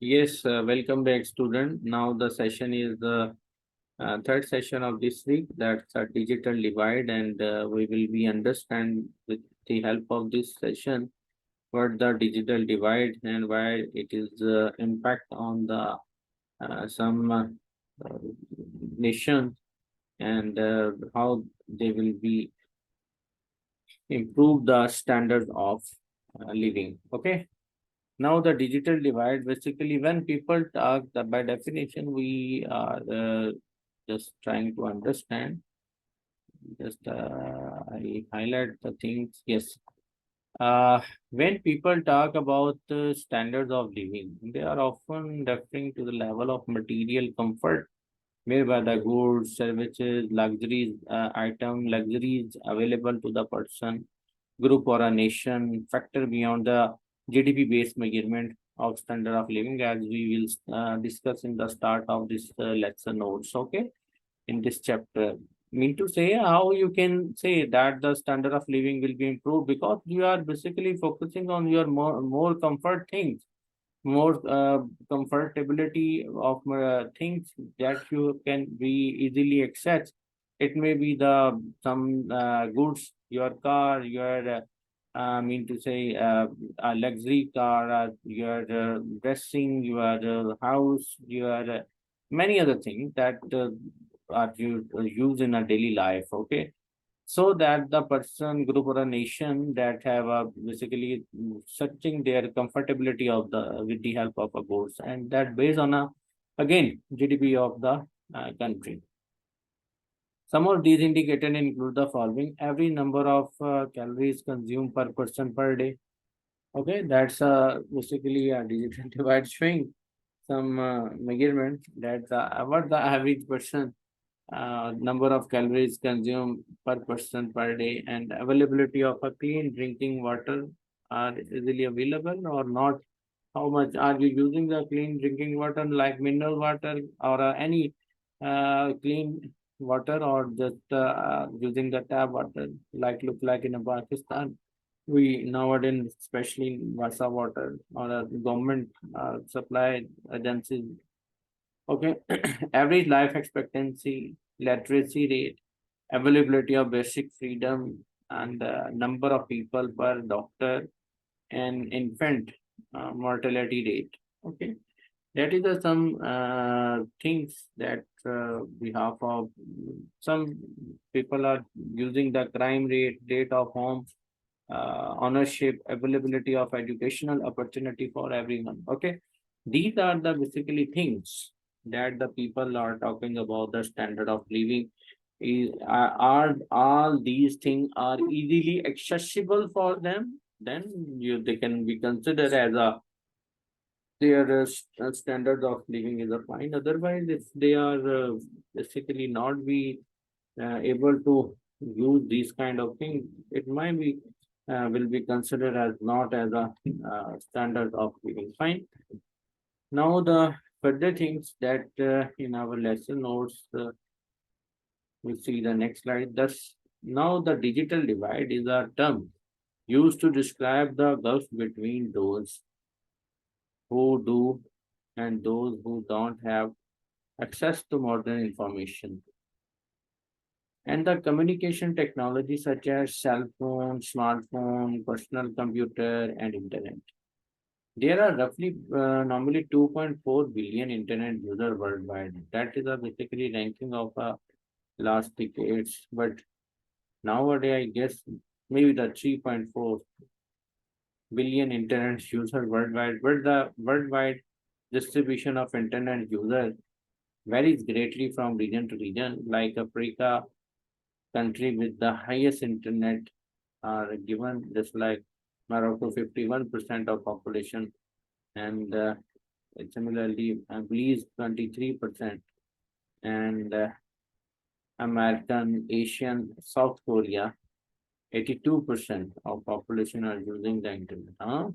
Yes, welcome back, student. Now the session is the third session of this week. That's a digital divide, and we will be understand with the help of this session what the digital divide and why it is impact on the some uh, nations and how they will be improve the standard of living. Okay. Now the digital divide, basically when people talk, by definition, we are just trying to understand. Just I highlight the things. Yes. When people talk about the standards of living, they are often referring to the level of material comfort made by the goods, services, luxuries, luxuries available to the person, group, or a nation, factor beyond the GDP-based measurement of standard of living, as we will discuss in the start of this lesson notes. Okay, in this chapter, mean to say how you can say that the standard of living will be improved because you are basically focusing on your more comfort things, more comfortability of things that you can be easily access. It may be the some goods, your car, your mean to say a luxury car, your dressing, your house, your many other things that are used in a daily life. Okay, so that the person, group, or a nation that have basically searching their comfortability of the with the help of a goods, and that based on a again GDP of the country. Some of these indicators include the following: every number of calories consumed per person per day. Okay, that's basically a digital divide showing some measurement that what the average person number of calories consumed per person per day, and availability of a clean drinking water are easily available or not. How much are you using the clean drinking water like mineral water or any clean water, or just using the tap water like look like in a Pakistan? We nowadays, especially in Vasa water or a government supply agencies. Okay, average life expectancy, literacy rate, availability of basic freedom, and number of people per doctor, and infant mortality rate. Okay, that is some things that behalf of some people are using the crime rate, date of home, ownership, availability of educational opportunity for everyone. Okay, these are the basically things that the people are talking about the standard of living. Are all these things are easily accessible for them? Then they can be considered as a their standard of living is a fine. Otherwise, if they are basically not be able to use these kind of things, it might be will be considered as not as a standard of living. Fine. Now the further things that in our lesson notes, we see the next slide. Thus, now the digital divide is a term used to describe the gulf between those who do and those who don't have access to modern information and the communication technology such as cell phone, smartphone, personal computer, and internet. There are roughly normally 2.4 billion internet users worldwide. That is a basically ranking of last decades. But nowadays, I guess maybe the 3.4 billion internet users worldwide. But the worldwide distribution of internet users varies greatly from region to region. Like Africa, country with the highest internet are given just like Morocco, 51% of population, and similarly Belize 23%, and American, Asian, South Korea 82% of population are using the internet.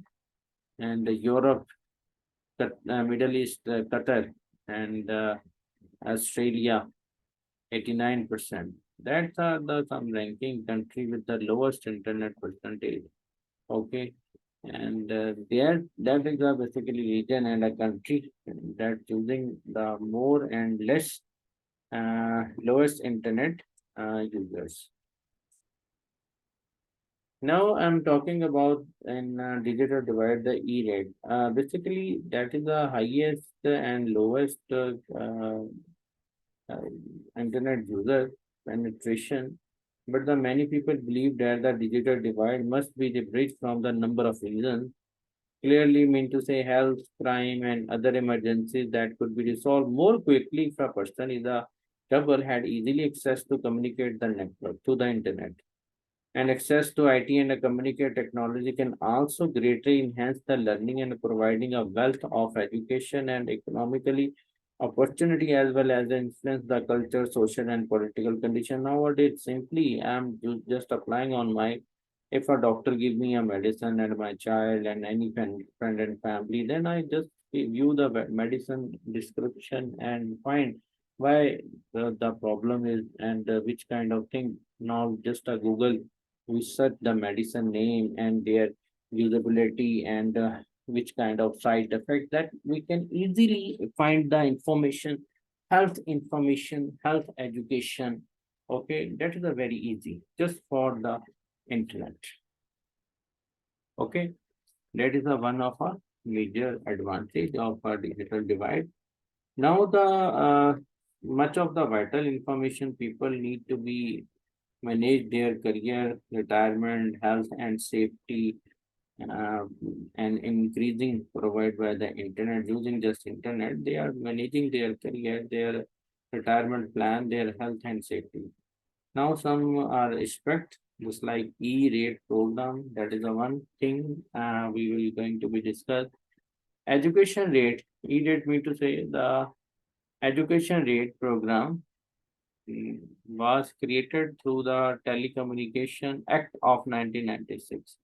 And Europe, Middle East, Qatar, and Australia 89%. That's the some ranking country with the lowest internet percentage. Okay. And that is a basically region and a country that using the more and less lowest internet users. Now I'm talking about in digital divide, the E-rate. Basically, that is the highest and lowest uh, internet user penetration. But the many people believe that the digital divide must be the bridge from the number of reasons. Clearly mean to say health, crime, and other emergencies that could be resolved more quickly if a person is a trouble had easily access to communicate the network to the internet. And access to IT and communication technology can also greatly enhance the learning and providing a wealth of education and economically opportunity as well as influence the culture, social and political condition. Nowadays, simply I'm just applying on my, if a doctor give me a medicine and my child and any friend and family, then I just view the medicine description and find why the problem is and which kind of thing. Now just a Google, we search the medicine name and their usability and which kind of side effect, that we can easily find the information, health information, health education. Okay, that is a very easy just for the internet. Okay, that is a one of a major advantage of a digital divide. Now the much of the vital information people need to be manage their career, retirement, health, and safety, uh, and increasing provided by the internet. Using just internet, they are managing their career, their retirement plan, their health and safety. Now some are expect just like E-rate program. That is the one thing we will going to be discussed. Education rate. E-rate mean to say the education rate program was created through the Telecommunication Act of 1996,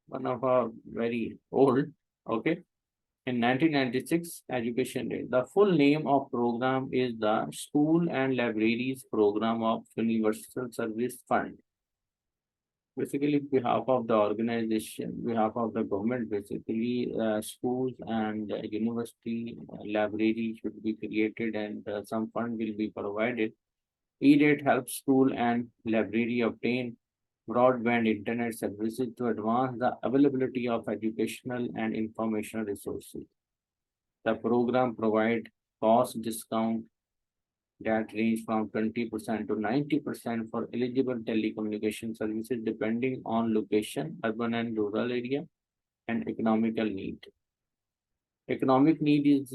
one of our very old, okay. In 1996, education rate. The full name of program is the School and Libraries Program of Universal Service Fund. Basically, behalf of the organization, behalf of the government, basically, schools and university library should be created and some fund will be provided. E-rate helps school and library obtain broadband internet services to advance the availability of educational and informational resources. The program provides cost discount that range from 20% to 90% for eligible telecommunication services depending on location, urban and rural area, and economical need. Economic need is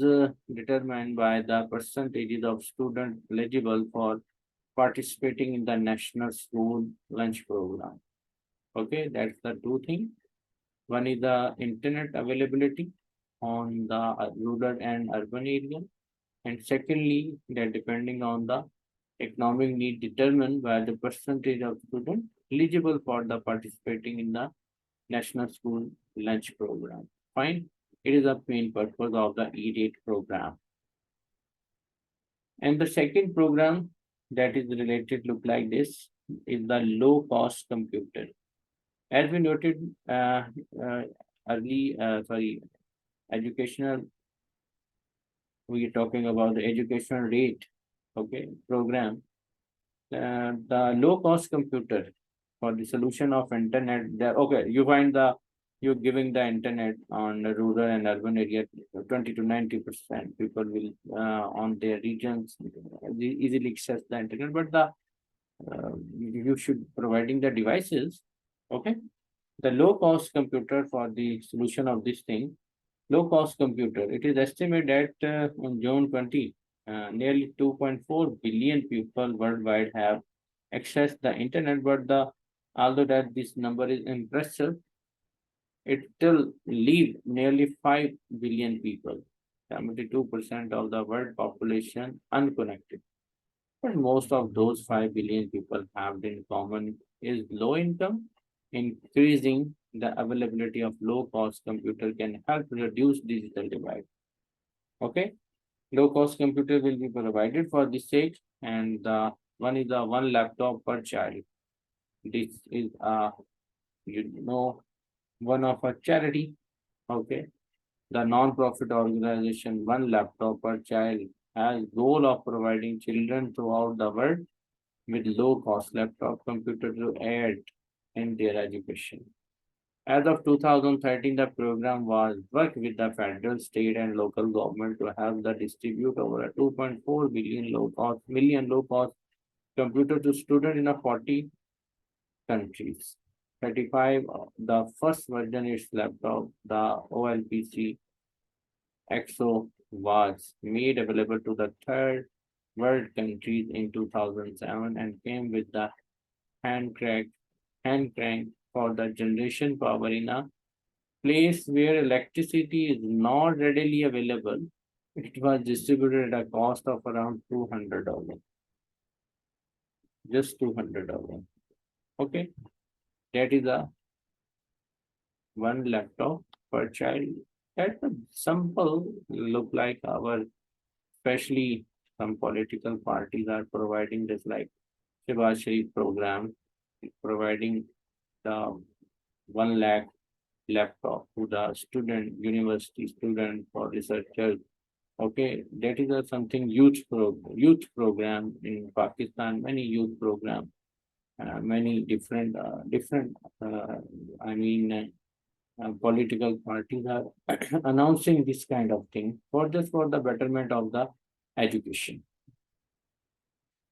determined by the percentages of students eligible for participating in the national school lunch program. Okay, that's the two things. One is the internet availability on the rural and urban area. And secondly, that depending on the economic need determined by the percentage of students eligible for the participating in the national school lunch program. Fine. It is a main purpose of the E-rate program. And the second program that is related look like this is the low cost computer. As we noted educational, we are talking about the educational rate, okay, program. The low cost computer for the solution of internet there. Okay, you find the you're giving the internet on the rural and urban area 20 to 90% people will on their regions easily access the internet, but the you should providing the devices. Okay, the low cost computer for the solution of this thing, low cost computer. It is estimated that on June 20, nearly 2.4 billion people worldwide have accessed the internet, but although that this number is impressive, it still leave nearly 5 billion people, 72% of the world population unconnected. But most of those 5 billion people have in common is low income. Increasing the availability of low cost computer can help reduce digital divide. Okay, low cost computer will be provided for this stage, and the one is the one laptop per child. This is you know one of a charity. Okay. The non-profit organization One Laptop Per Child has goal of providing children throughout the world with low-cost laptop computer to aid in their education. As of 2013, the program was worked with the federal, state, and local government to have the distribute over a 2.4 billion low-cost computer to students in a 40 countries. 35, the first version is laptop, the OLPC EXO was made available to the third world countries in 2007 and came with the hand crank, hand crank for the generation power in a place where electricity is not readily available. It was distributed at a cost of around $200, just $200. Okay, that is a one laptop per child. That's a simple look like our, especially some political parties are providing this like Shivashri program, providing the 1 lakh laptop to the student, university student for researchers. Okay, that is a something youth program in Pakistan. Many youth program, many different. I mean, political parties are announcing this kind of thing for just for the betterment of the education.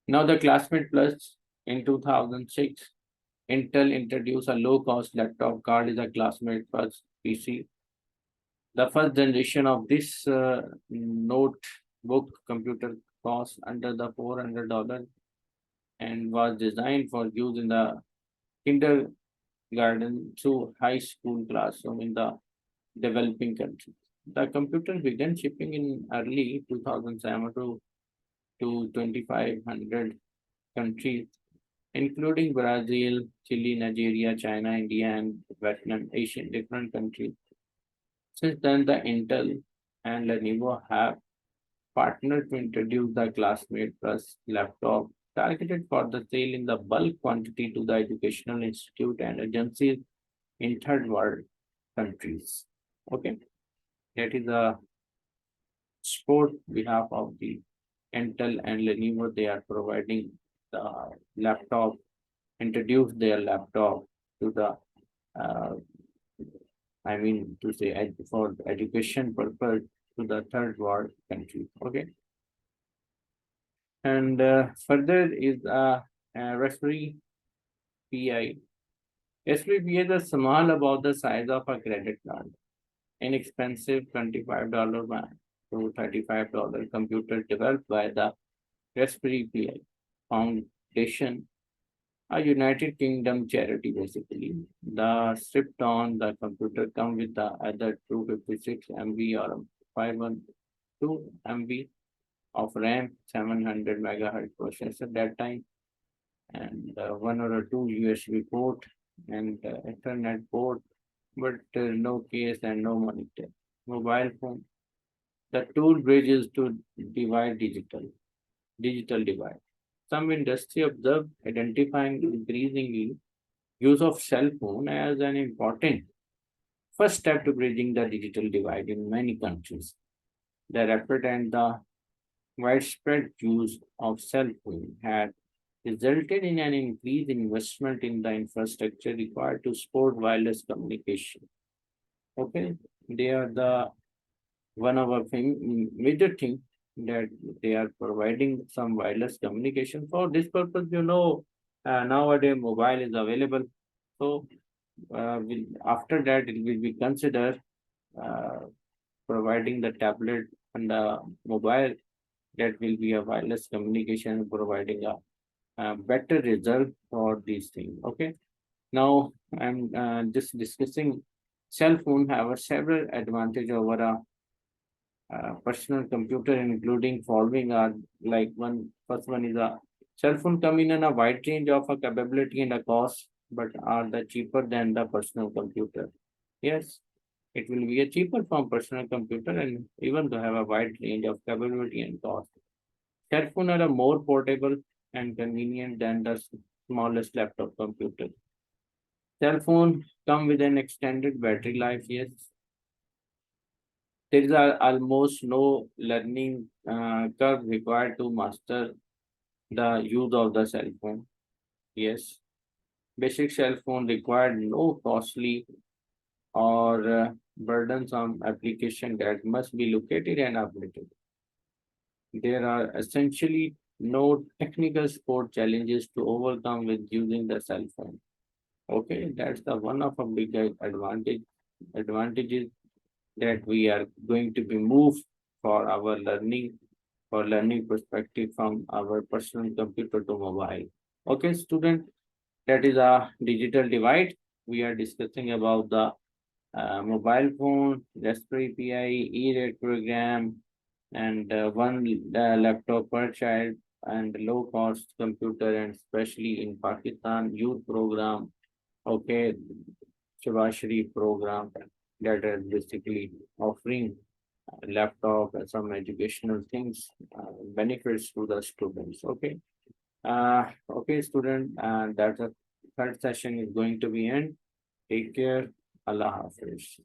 Now, the Classmate Plus in 2006, Intel introduced a low-cost laptop called as a Classmate Plus PC. The first generation of this notebook computer cost under the $400 and was designed for use in the kindergarten to high school classroom in the developing countries. The computer began shipping in early 2007 to 2,500 countries, including Brazil, Chile, Nigeria, China, India, and Vietnam, Asian different countries. Since then, the Intel and Lenovo have partnered to introduce the Classmate Plus laptop targeted for the sale in the bulk quantity to the educational institute and agencies in third world countries. Okay, that is a support behalf of the Intel and Lenovo. They are providing the laptop, introduce their laptop to the uh, I mean to say for education purpose to the third world country. Okay, and further is Raspberry Pi. Raspberry Pi is a small about the size of a credit card, inexpensive $25 to $35 computer developed by the Raspberry Pi Foundation, a United Kingdom charity basically. The stripped on the computer come with the either 256 MB or 512 MB of RAM, 700 megahertz processor that time, and one or two USB port and Ethernet port, but no case and no monitor. Mobile phone. The tool bridges to digital divide. Some industry observed identifying increasingly use of cell phone as an important first step to bridging the digital divide in many countries. The rapid and the widespread use of cell phone had resulted in an increased investment in the infrastructure required to support wireless communication. Okay, they are the one of our major thing that they are providing some wireless communication for this purpose. Nowadays mobile is available, so after that it will be considered uh, providing the tablet and the mobile that will be a wireless communication providing a better result for these things. Okay, now I'm just discussing cell phone have a several advantage over a personal computer, including following are like one first one is a cell phone come in a wide range of a capability and a cost, but are the cheaper than the personal computer. Yes, it will be a cheaper from personal computer and even to have a wide range of capability and cost. Cell phone are a more portable and convenient than the smallest laptop computer. Cell phone come with an extended battery life, yes. There is almost no learning curve required to master the use of the cell phone. Yes, basic cell phone required no costly or burdensome application that must be located and updated. There are essentially no technical support challenges to overcome with using the cell phone. Okay, that's the one of a big advantages that we are going to be moved for our learning perspective from our personal computer to mobile. Okay, student, that is a digital divide. We are discussing about the mobile phone, Raspberry Pi, E-rate program, and one laptop per child, and low cost computer, and especially in Pakistan, youth program. Okay, Shabashri program that is basically offering laptop and some educational things, benefits to the students. Okay. Okay, student, and that's the third session is going to be end. Take care. Allah Hafiz.